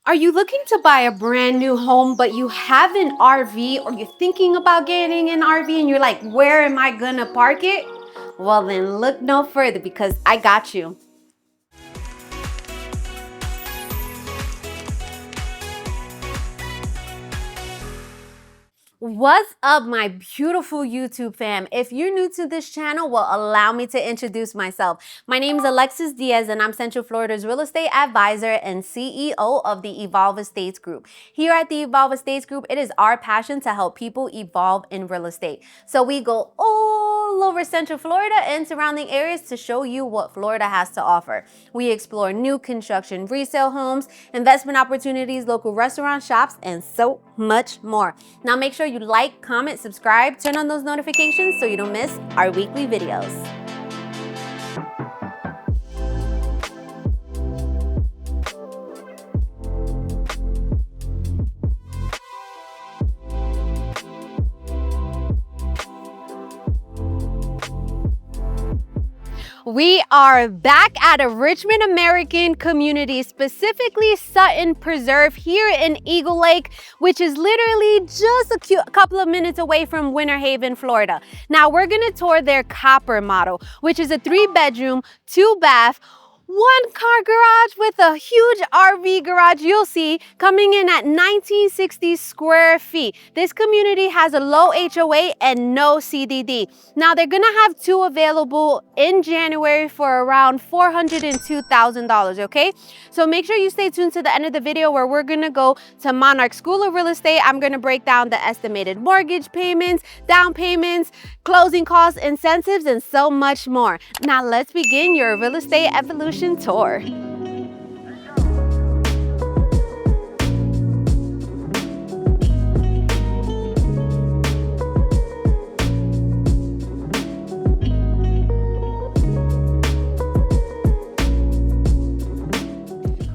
Are you looking to buy a brand new home, but you have an RV or you're thinking about getting an RV and you're like, where am I gonna park it? Well, then look no further because I got you. What's up, my beautiful YouTube fam? If you're new to this channel, well, allow me to introduce myself. My name is Alexis Diaz, and I'm Central Florida's real estate advisor and CEO of the Evolve Estates Group. Here at the Evolve Estates Group, it is our passion to help people evolve in real estate. So we go all over Central Florida and surrounding areas to show you what Florida has to offer. We explore new construction, resale homes, investment opportunities, local restaurant shops, and so much more. Now make sure you like, comment, subscribe, turn on those notifications so you don't miss our weekly videos. We are back at a Richmond American community, specifically Sutton Preserve here in Eagle Lake, which is literally just a couple of minutes away from Winter Haven, Florida. Now we're gonna tour their Copper model, which is a 3-bedroom, 2-bath, 1-car garage with a huge RV garage, you'll see, coming in at 1960 square feet. This community has a low HOA and no CDD. Now they're gonna have 2 available in January for around $402,000, okay? So make sure you stay tuned to the end of the video where we're gonna go to Monarch School of Real Estate. I'm gonna break down the estimated mortgage payments, down payments, closing costs, incentives, and so much more. Now let's begin your real estate evolution tour.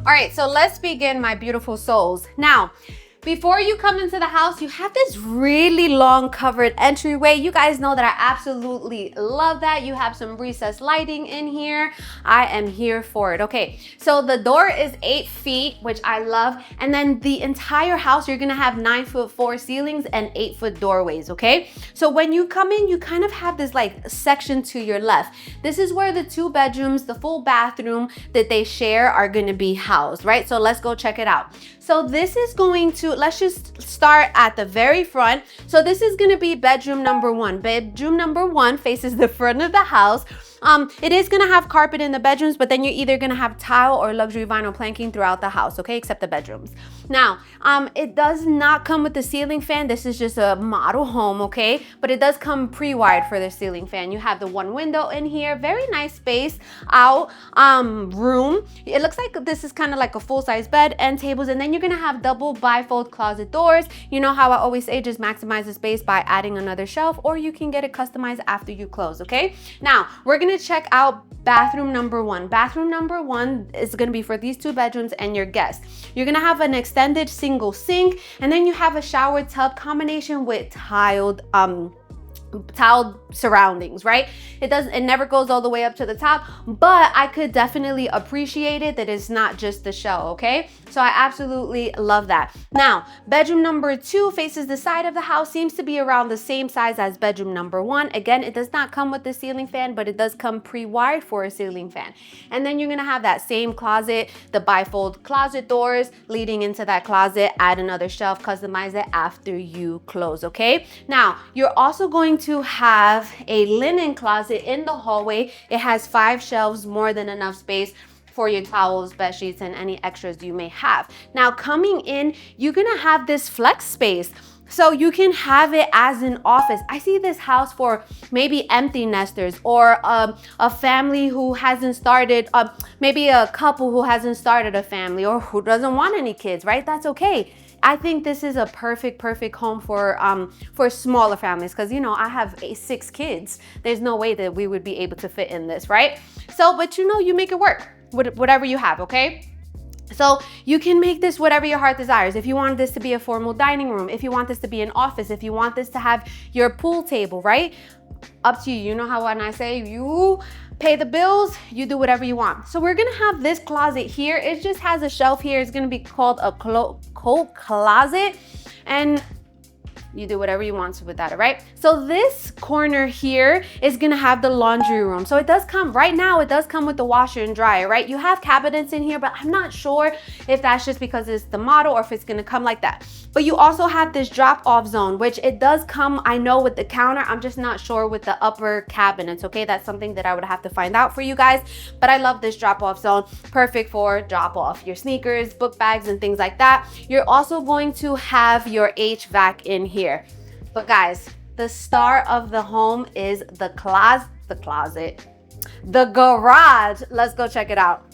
All right, so let's begin, my beautiful souls. Now, before you come into the house, you have this really long covered entryway. You guys know that I absolutely love that. You have some recessed lighting in here. I am here for it. Okay, so the door is 8 feet, which I love. And then the entire house, you're gonna have 9'4" ceilings and 8-foot doorways, okay? So when you come in, you kind of have this like section to your left. This is where the 2 bedrooms, the full bathroom that they share are gonna be housed, right? So let's go check it out. So this is going to, let's just start at the very front. So this is gonna be bedroom number 1. Bedroom number 1 faces the front of the house. It is gonna have carpet in the bedrooms, but then you're either gonna have tile or luxury vinyl planking throughout the house, okay, except the bedrooms. Now, it does not come with the ceiling fan. This is just a model home, okay, but it does come pre-wired for the ceiling fan. You have the 1 window in here, very nice space out, room. It looks like this is kind of like a full-size bed and tables, and then you're gonna have double bifold closet doors. You know how I always say, just maximize the space by adding another shelf, or you can get it customized after you close, okay? Now, we're gonna check out bathroom number 1. Bathroom number 1 is gonna be for these 2 bedrooms and your guests. You're gonna have an extended single sink, and then you have a shower tub combination with tiled surroundings, right? It never goes all the way up to the top, but I could definitely appreciate it that it's not just the shell, okay? So I absolutely love that. Now, bedroom number 2 faces the side of the house, seems to be around the same size as bedroom number 1. Again, it does not come with the ceiling fan, but it does come pre-wired for a ceiling fan. And then you're gonna have that same closet, the bifold closet doors leading into that closet. Add another shelf, customize it after you close, okay? Now, you're also going to have a linen closet in the hallway. It has 5 shelves, more than enough space for your towels, bed sheets, and any extras you may have. Now, coming in, you're gonna have this flex space. So you can have it as an office. I see this house for maybe empty nesters or a family who hasn't started, maybe a couple who hasn't started a family or who doesn't want any kids, right? That's okay. I think this is a perfect home for smaller families, because you know I have 6 kids. There's no way that we would be able to fit in this, right? So, but you know, you make it work with whatever you have, okay? So you can make this whatever your heart desires. If you want this to be a formal dining room, if you want this to be an office, if you want this to have your pool table, right? up to you. You know how when I say you pay the bills, you do whatever you want. So we're gonna have this closet here. It just has a shelf here. It's gonna be called a coat closet. And you do whatever you want with that, all right? So this corner here is gonna have the laundry room. So it does come, right now it does come with the washer and dryer, right? You have cabinets in here, but I'm not sure if that's just because it's the model or if it's gonna come like that. But you also have this drop-off zone, which it does come, I know, with the counter. I'm just not sure with the upper cabinets, okay? That's something that I would have to find out for you guys. But I love this drop-off zone, perfect for drop-off your sneakers, book bags, and things like that. You're also going to have your HVAC in here. But guys, the star of the home is the garage. Let's go check it out.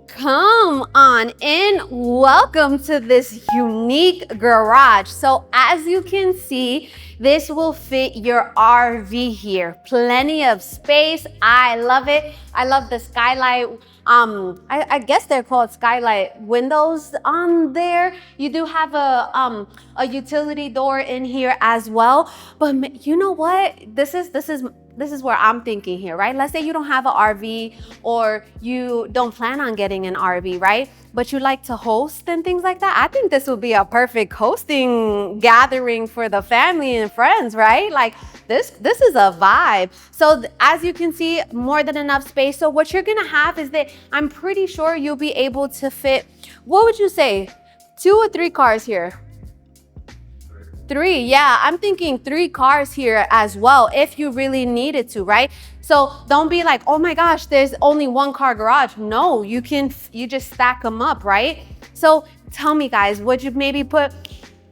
Come on in. Welcome to this unique garage. So as you can see, this will fit your RV here. Plenty of space. I love it. I love the skylight. I guess they're called skylight windows on there. You do have a utility door in here as well. But you know what? This is where I'm thinking here, right? Let's say you don't have an RV or you don't plan on getting an RV, right? But you like to host and things like that. I think this would be a perfect hosting gathering for the family and friends, right? Like this is a vibe. So as you can see, more than enough space. So what you're gonna have is that I'm pretty sure you'll be able to fit, what would you say, 2 or 3 cars here? 3, yeah, I'm thinking 3 cars here as well if you really needed to, right? So don't be like, oh my gosh, there's only 1 car garage. No, you just stack them up, right? So tell me guys, would you maybe put,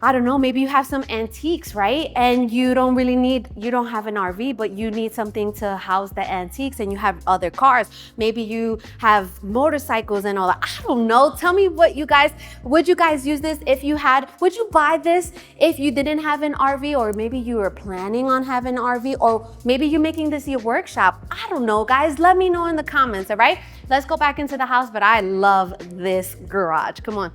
I don't know, maybe you have some antiques, right? And you don't have an RV, but you need something to house the antiques and you have other cars. Maybe you have motorcycles and all that. I don't know. Tell me would you guys use this if you had, would you buy this if you didn't have an RV, or maybe you were planning on having an RV, or maybe you're making this your workshop. I don't know, guys. Let me know in the comments, all right? Let's go back into the house, but I love this garage. Come on.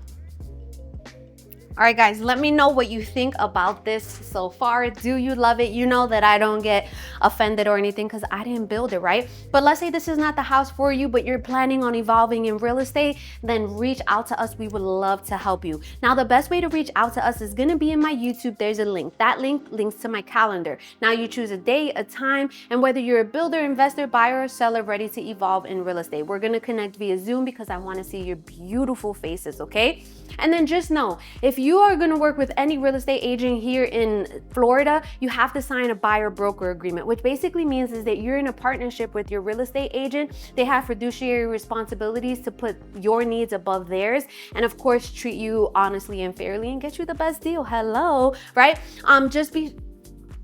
All right, guys, let me know what you think about this so far. Do you love it? You know that I don't get offended or anything because I didn't build it, right? But let's say this is not the house for you, but you're planning on evolving in real estate, then reach out to us. We would love to help you. Now, the best way to reach out to us is gonna be in my YouTube. There's a link. That link links to my calendar. Now you choose a day, a time, and whether you're a builder, investor, buyer, or seller ready to evolve in real estate. We're gonna connect via Zoom because I wanna see your beautiful faces, okay? And then just know, if you are gonna work with any real estate agent here in Florida, you have to sign a buyer broker agreement, which basically means is that you're in a partnership with your real estate agent. They have fiduciary responsibilities to put your needs above theirs, and of course treat you honestly and fairly and get you the best deal. Hello, right?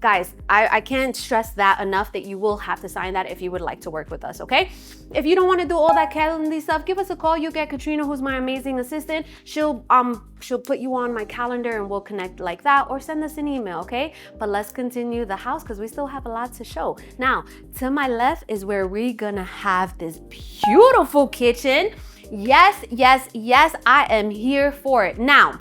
Guys, I can't stress that enough that you will have to sign that if you would like to work with us, okay? If you don't want to do all that calendar stuff, give us a call. You get Katrina, who's my amazing assistant. She'll put you on my calendar and we'll connect like that, or send us an email, okay? But let's continue the house because we still have a lot to show. Now, to my left is where we're gonna have this beautiful kitchen. Yes, yes, yes, I am here for it. Now,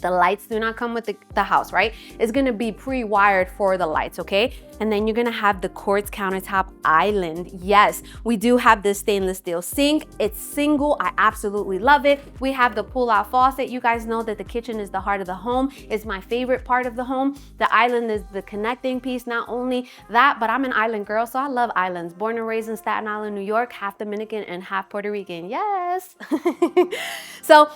the lights do not come with the house, right? It's gonna be pre-wired for the lights, okay? And then you're gonna have the quartz countertop island. Yes, we do have this stainless steel sink. It's single, I absolutely love it. We have the pull-out faucet. You guys know that the kitchen is the heart of the home. It's my favorite part of the home. The island is the connecting piece. Not only that, but I'm an island girl, so I love islands. Born and raised in Staten Island, New York, half Dominican and half Puerto Rican, yes. So,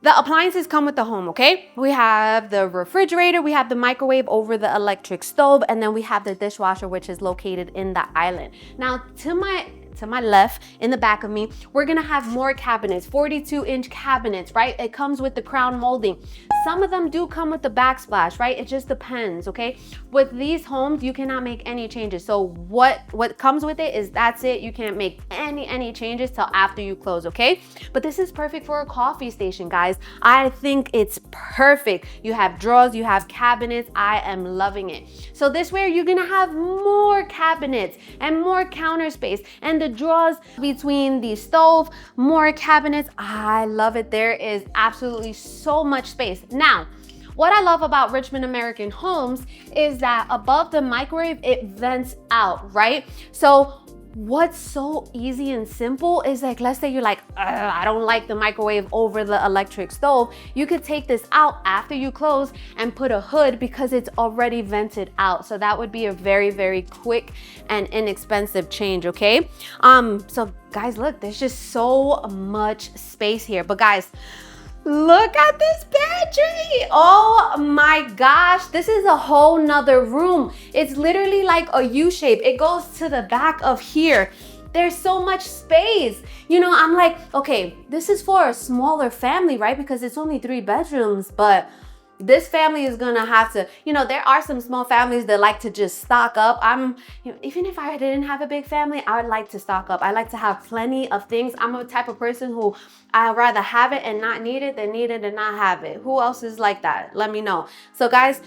the appliances come with the home, okay? We have the refrigerator, we have the microwave over the electric stove, and then we have the dishwasher, which is located in the island. Now, to my left, in the back of me, we're gonna have more cabinets, 42-inch cabinets, right? It comes with the crown molding. Some of them do come with the backsplash, right? It just depends, okay? With these homes, you cannot make any changes. So what comes with it is that's it. You can't make any changes till after you close, okay? But this is perfect for a coffee station, guys. I think it's perfect. You have drawers, you have cabinets. I am loving it. So this way, you're gonna have more cabinets and more counter space, and the drawers between the stove, more cabinets. I love it. There is absolutely so much space. Now, What I love about Richmond American Homes is that above the microwave, it vents out, right? So what's so easy and simple is like, let's say you're like, I don't like the microwave over the electric stove. You could take this out after you close and put a hood because it's already vented out. So that would be a very, very quick and inexpensive change, okay? So guys, look, there's just so much space here. But guys, look at this pantry. Oh my gosh, this is a whole nother room. It's literally like a U shape. It goes to the back of here. There's so much space. You know, I'm like, okay, this is for a smaller family, right? Because it's only 3 bedrooms, but this family is gonna have to, you know, there are some small families that like to just stock up. Even if I didn't have a big family, I would like to stock up. I like to have plenty of things. I'm a type of person who I'd rather have it and not need it than need it and not have it. Who else is like that? Let me know. So guys,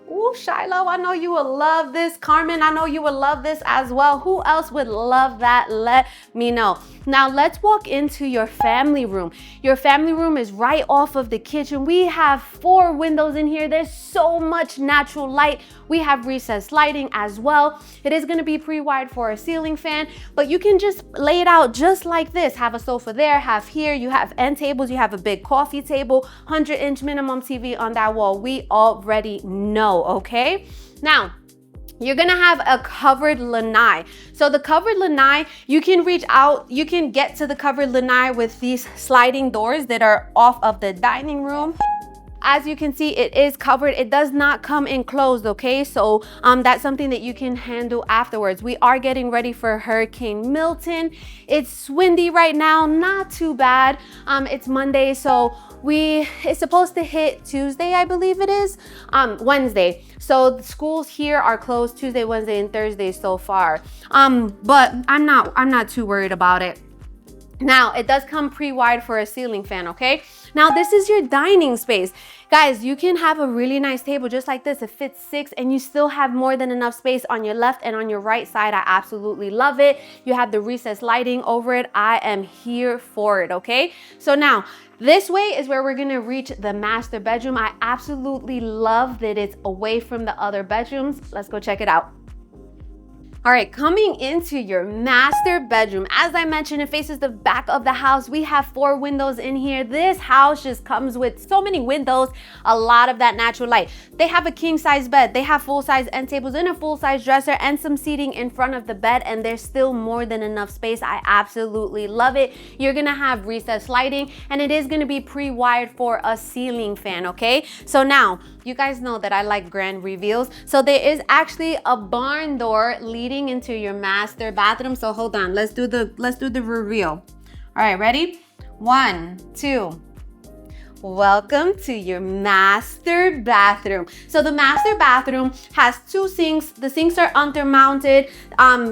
ooh, Shiloh, I know you will love this. Carmen, I know you will love this as well. Who else would love that? Let me know. Now let's walk into your family room. Your family room is right off of the kitchen. We have 4 windows in here. There's so much natural light. We have recessed lighting as well. It is gonna be pre-wired for a ceiling fan, but you can just lay it out just like this. Have a sofa there, have here, you have end tables, you have a big coffee table, 100-inch minimum TV on that wall. We already know, okay? Now, you're gonna have a covered lanai. So the covered lanai, you can reach out, you can get to the covered lanai with these sliding doors that are off of the dining room. As you can see, it is covered. It does not come enclosed, okay? So that's something that you can handle afterwards. We are getting ready for Hurricane Milton. It's windy right now, not too bad. It's Monday, so it's supposed to hit Tuesday, I believe it is, Wednesday. So the schools here are closed Tuesday, Wednesday, and Thursday so far. But I'm not too worried about it. Now, it does come pre-wired for a ceiling fan, okay? Now, this is your dining space. Guys, you can have a really nice table just like this. It fits 6 and you still have more than enough space on your left and on your right side. I absolutely love it. You have the recessed lighting over it. I am here for it, okay? So now, this way is where we're gonna reach the master bedroom. I absolutely love that it's away from the other bedrooms. Let's go check it out. All right, coming into your master bedroom, as I mentioned, it faces the back of the house. We have 4 windows in here. This house just comes with so many windows, a lot of that natural light. They have a king size bed. They have full size end tables and a full size dresser and some seating in front of the bed, and there's still more than enough space. I absolutely love it. You're gonna have recessed lighting, and it is gonna be pre-wired for a ceiling fan, okay? So now, you guys know that I like grand reveals. So there is actually a barn door leading into your master bathroom. So hold on, let's do the reveal. All right, ready? 1, 2. Welcome to your master bathroom. So the master bathroom has 2 sinks. The sinks are undermounted.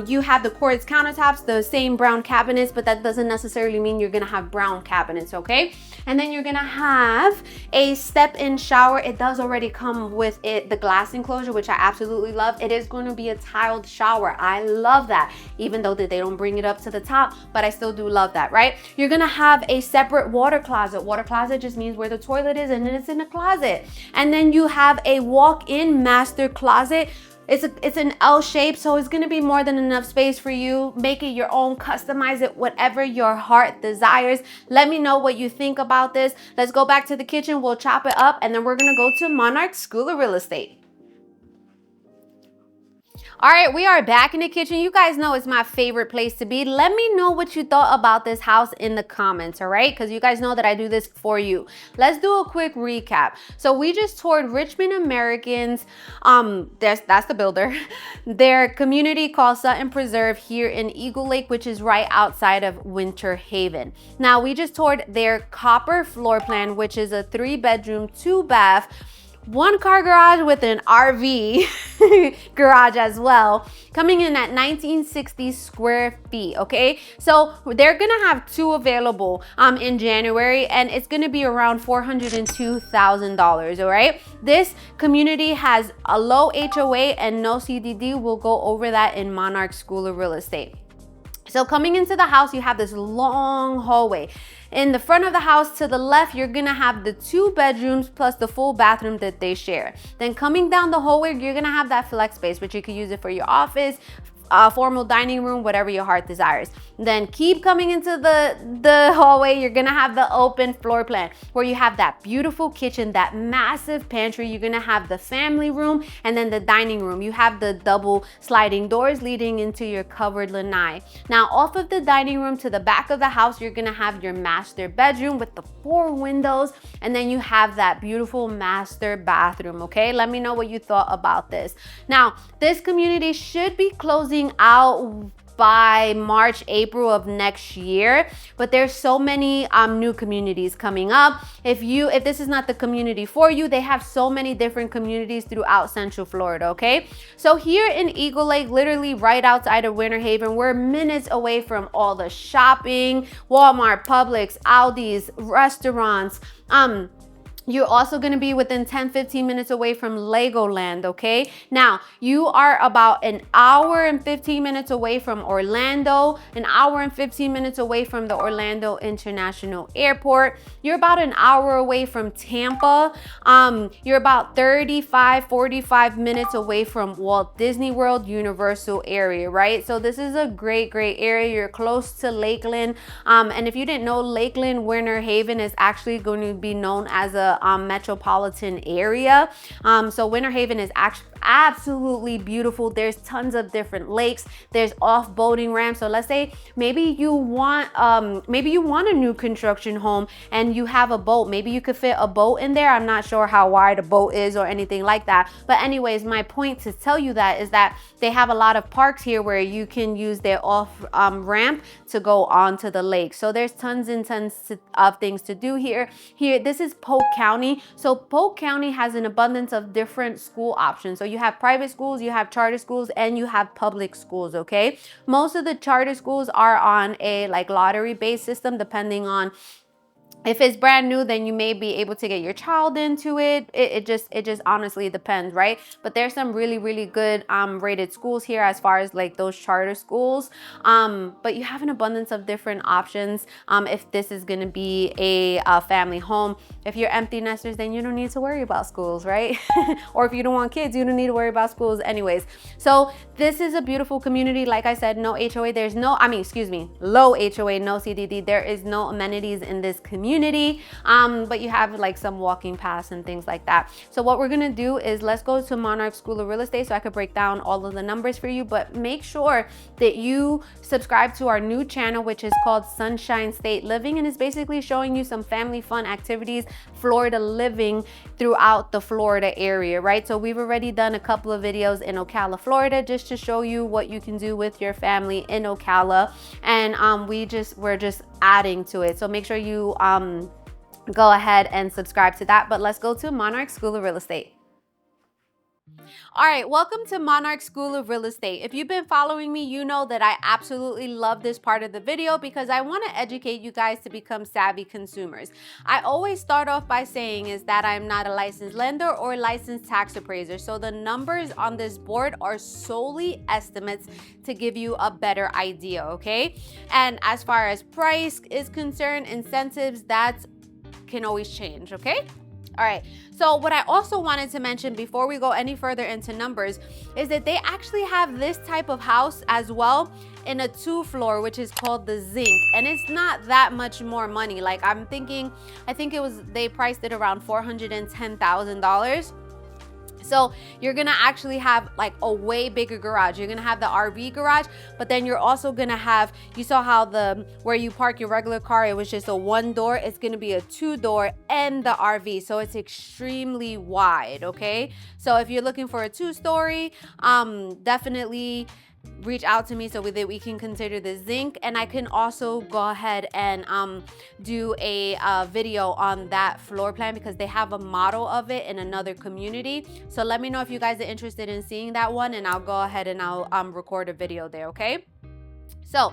You have the quartz countertops, the same brown cabinets, but that doesn't necessarily mean you're gonna have brown cabinets, okay? And then you're gonna have a step-in shower. It does already come with it, the glass enclosure, which I absolutely love. It is going to be a tiled shower. I love that, even though that they don't bring it up to the top, but I still do love that, right? You're gonna have a separate water closet. Water closet just means where the toilet is, and then it's in a closet. And then you have a walk-in master closet. It's an L shape, so it's gonna be more than enough space for you. Make it your own, customize it, whatever your heart desires. Let me know what you think about this. Let's go back to the kitchen, we'll chop it up, and then we're gonna go to Monarch School of Real Estate. All right, we are back in the kitchen. You guys know it's my favorite place to be. Let me know what you thought about this house in the comments, all right? Because you guys know that I do this for you. Let's do a quick recap. So we just toured Richmond Americans, that's the builder, their community called Sutton Preserve here in Eagle Lake, which is right outside of Winter Haven. Now, we just toured their copper floor plan, which is a 3-bedroom, 2-bath, 1-car garage with an RV garage as well, coming in at 1960 square feet, okay? So they're gonna have 2 available in January, and it's gonna be around $402,000, all right? This community has a low HOA and no CDD. We'll go over that in Monarch School of Real Estate. So coming into the house, you have this long hallway. In the front of the house to the left, you're gonna have the 2 bedrooms plus the full bathroom that they share. Then coming down the hallway, you're gonna have that flex space, which you could use it for your office, formal dining room, whatever your heart desires. Then keep coming into the hallway, you're gonna have the open floor plan where you have that beautiful kitchen, that massive pantry. You're gonna have the family room and then the dining room. You have the double sliding doors leading into your covered lanai. Now off of the dining room to the back of the house, you're gonna have your master bedroom with the 4 windows, and then you have that beautiful master bathroom, okay? Let me know what you thought about this. Now, this community should be closing out by March, April of next year, but there's so many new communities coming up. If this is not the community for you, they have so many different communities throughout Central Florida, okay? So here in Eagle Lake, literally right outside of Winter Haven, we're minutes away from all the shopping, Walmart, Publix, Aldi's, restaurants. You're also gonna be within 10-15 minutes away from Legoland, okay? Now, you are about an hour and 15 minutes away from Orlando, an hour and 15 minutes away from the Orlando International Airport. You're about an hour away from Tampa. You're about 45 minutes away from Walt Disney World, Universal area, right? So this is a great area. You're close to Lakeland. And if you didn't know, Lakeland, Winter Haven is actually going to be known as a metropolitan area. So Winter Haven is actually absolutely beautiful. There's tons of different lakes. There's off boating ramps. So let's say maybe you want a new construction home and you have a boat. Maybe you could fit a boat in there. I'm not sure how wide a boat is or anything like that. But anyways, my point to tell you that is that they have a lot of parks here where you can use their off ramp to go onto the lake. So there's tons and tons of things to do here. This is Polk County. So Polk County has an abundance of different school options. So you have private schools, you have charter schools, and you have public schools, okay? Most of the charter schools are on a lottery-based system, depending on if it's brand new, then you may be able to get your child into it. It just honestly depends, right? But there's some really good rated schools here as far as those charter schools. But you have an abundance of different options if this is gonna be a family home. If you're empty nesters, then you don't need to worry about schools, right? Or if you don't want kids, you don't need to worry about schools anyways. So this is a beautiful community. Like I said, no HOA. There's no, low HOA, no CDD. There is no amenities in this community. But you have some walking paths and things like that. So what we're gonna do is let's go to Monarch School of Real Estate so I could break down all of the numbers for you, but make sure that you subscribe to our new channel, which is called Sunshine State Living, and it's basically showing you some family fun activities, Florida living throughout the Florida area, right? So we've already done a couple of videos in Ocala, Florida, just to show you what you can do with your family in Ocala, and we're just adding to it. So make sure you go ahead and subscribe to that. But let's go to Monarch School of Real Estate. All right, welcome to Monarch School of Real Estate. If you've been following me, you know that I absolutely love this part of the video because I want to educate you guys to become savvy consumers. I always start off by saying is that I'm not a licensed lender or licensed tax appraiser. So the numbers on this board are solely estimates to give you a better idea, okay? And as far as price is concerned, incentives, that can always change, okay? All right, so what I also wanted to mention before we go any further into numbers is that they actually have this type of house as well in a 2-floor, which is called the Zinc, and it's not that much more money. I think they priced it around $410,000. So you're gonna actually have a way bigger garage. You're gonna have the RV garage, but then you're also gonna have, you saw how where you park your regular car, it was just a 1-door. It's gonna be a 2-door and the RV. So it's extremely wide, okay? So if you're looking for a 2-story, definitely reach out to me so that we can consider the Zinc, and I can also go ahead and do a video on that floor plan because they have a model of it in another community. So let me know if you guys are interested in seeing that one, and I'll go ahead and I'll record a video there, okay? So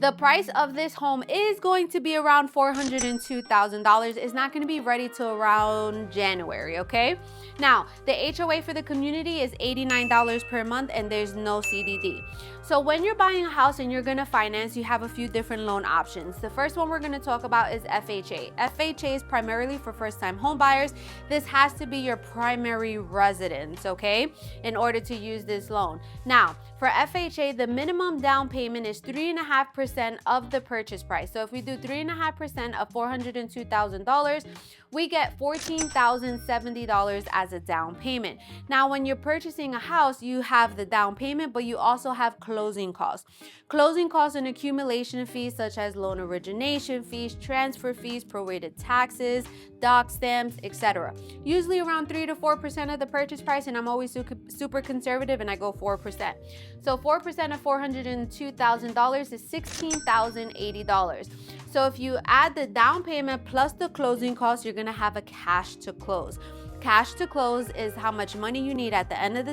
The price of this home is going to be around $402,000. It's not going to be ready till around January, okay? Now, the HOA for the community is $89 per month, and there's no CDD. So when you're buying a house and you're going to finance, you have a few different loan options. The first one we're going to talk about is FHA. FHA is primarily for first-time home buyers. This has to be your primary residence, okay, in order to use this loan. Now, for FHA, the minimum down payment is 3.5% of the purchase price. So if we do 3.5% of $402,000, we get $14,070 as a down payment. Now, when you're purchasing a house, you have the down payment, but you also have closing costs. Closing costs and accumulation fees such as loan origination fees, transfer fees, prorated taxes, doc stamps, etc. Usually around 3 to 4% of the purchase price, and I'm always super conservative and I go 4%. So 4% of $402,000 is $16,080. So if you add the down payment plus the closing costs, you're gonna have a cash to close. Cash to close is how much money you need at the end of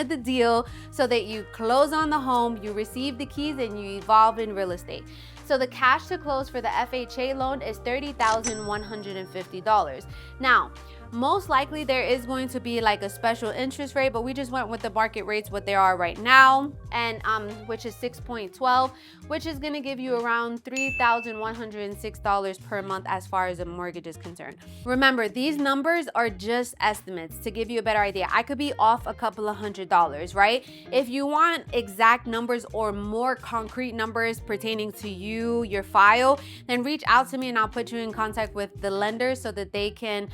the deal so that you close on the home, you receive the keys, and you evolve in real estate. So the cash to close for the FHA loan is $30,150. Now, most likely there is going to be like a special interest rate, but we just went with the market rates, what they are right now, and which is 6.12, which is going to give you around $3,106 per month as far as a mortgage is concerned. Remember, these numbers are just estimates to give you a better idea. I could be off a couple of $100s, right? If you want exact numbers or more concrete numbers pertaining to you, your file, then reach out to me and I'll put you in contact with the lender so that they can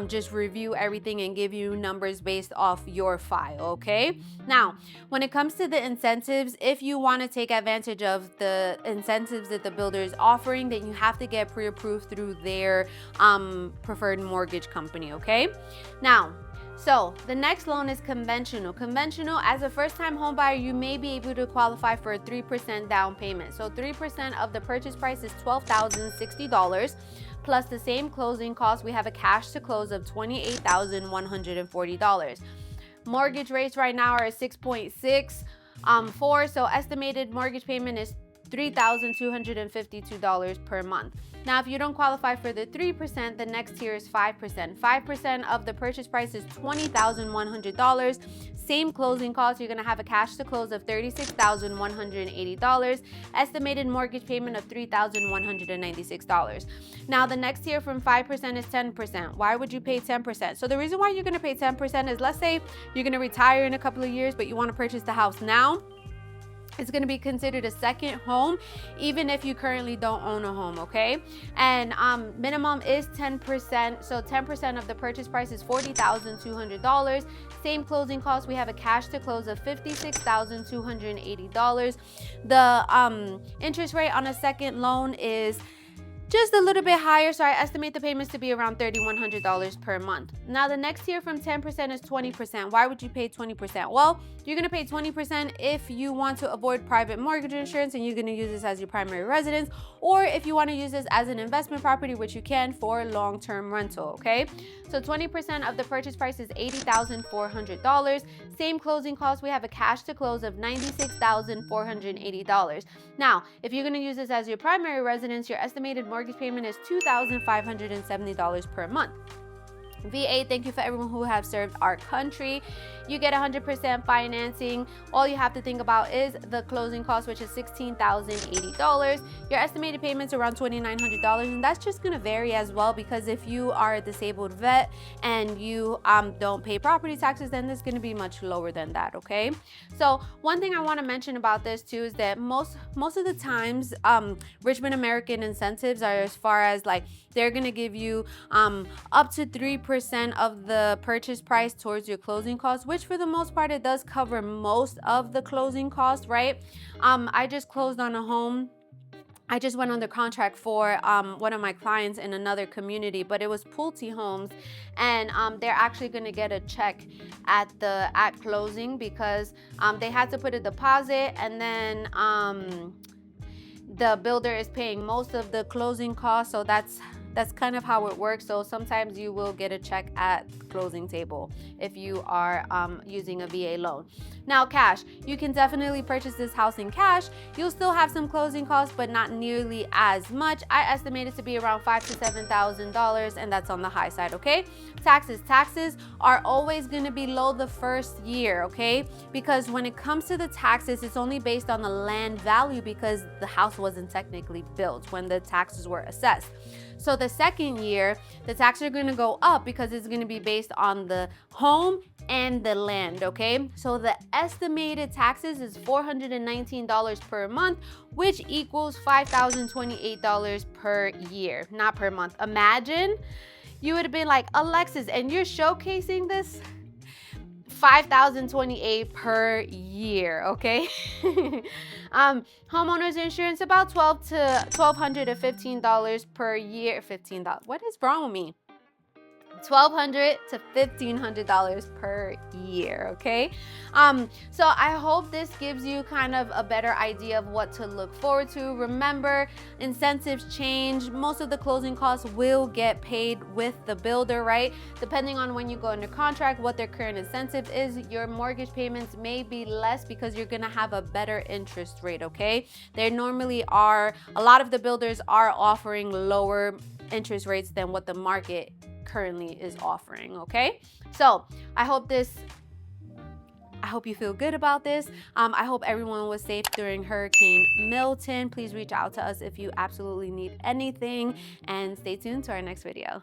just review everything and give you numbers based off your file, okay? Now, when it comes to the incentives, if you want to take advantage of the incentives that the builder is offering, then you have to get pre-approved through their preferred mortgage company, okay? Now, so the next loan is conventional. Conventional, as a first-time home buyer, you may be able to qualify for a 3% down payment. So 3% of the purchase price is $12,060. Plus the same closing costs, we have a cash to close of $28,140. Mortgage rates right now are 6.64, so estimated mortgage payment is $3,252 per month. Now, if you don't qualify for the 3%, the next tier is 5%. 5% of the purchase price is $20,100. Same closing costs, you're gonna have a cash to close of $36,180. Estimated mortgage payment of $3,196. Now, the next tier from 5% is 10%. Why would you pay 10%? So the reason why you're gonna pay 10% is, let's say you're gonna retire in a couple of years, but you wanna purchase the house now. It's going to be considered a second home, even if you currently don't own a home, okay? And minimum is 10%. So 10% of the purchase price is $40,200. Same closing costs. We have a cash to close of $56,280. The interest rate on a second loan is just a little bit higher, so I estimate the payments to be around $3,100 per month. Now, the next tier from 10% is 20%. Why would you pay 20%? Well, you're gonna pay 20% if you want to avoid private mortgage insurance and you're gonna use this as your primary residence, or if you wanna use this as an investment property, which you can for long-term rental, okay? So 20% of the purchase price is $80,400. Same closing costs, we have a cash to close of $96,480. Now, if you're gonna use this as your primary residence, your estimated mortgage payment is $2,570 per month. VA, thank you for everyone who have served our country. You get 100% financing. All you have to think about is the closing cost, which is $16,080. Your estimated payments around $2,900, and that's just gonna vary as well, because if you are a disabled vet and you don't pay property taxes, then it's gonna be much lower than that, okay? So one thing I wanna mention about this too is that most of the times, Richmond American incentives are as far as like, they're gonna give you up to 3% of the purchase price towards your closing costs, which for the most part, it does cover most of the closing costs, right? I just closed on a home. I just went under contract for one of my clients in another community, but it was Pulte Homes, and they're actually going to get a check at closing because they had to put a deposit, and then the builder is paying most of the closing costs. So that's kind of how it works. So sometimes you will get a check at closing table if you are using a VA loan. Now, cash, you can definitely purchase this house in cash. You'll still have some closing costs, but not nearly as much. I estimate it to be around $5,000 to $7,000, and that's on the high side, okay? Taxes are always gonna be low the first year, okay? Because when it comes to the taxes, it's only based on the land value because the house wasn't technically built when the taxes were assessed. So the second year, the taxes are gonna go up because it's gonna be based on the home and the land, okay? So the estimated taxes is $419 per month, which equals $5,028 per year, not per month. Imagine you would have been like, Alexis, and you're showcasing this? $5,028 per year, okay? Homeowners insurance about $1,200 to $15 per year. $15. What is wrong with me? $1,200 to $1,500 per year, okay? So I hope this gives you kind of a better idea of what to look forward to. Remember, incentives change. Most of the closing costs will get paid with the builder, right? Depending on when you go into contract, what their current incentive is, your mortgage payments may be less because you're gonna have a better interest rate, okay? There normally are, a lot of the builders are offering lower interest rates than what the market currently is offering, okay? So I hope you feel good about this. I hope everyone was safe during Hurricane Milton. Please reach out to us if you absolutely need anything, and stay tuned to our next video.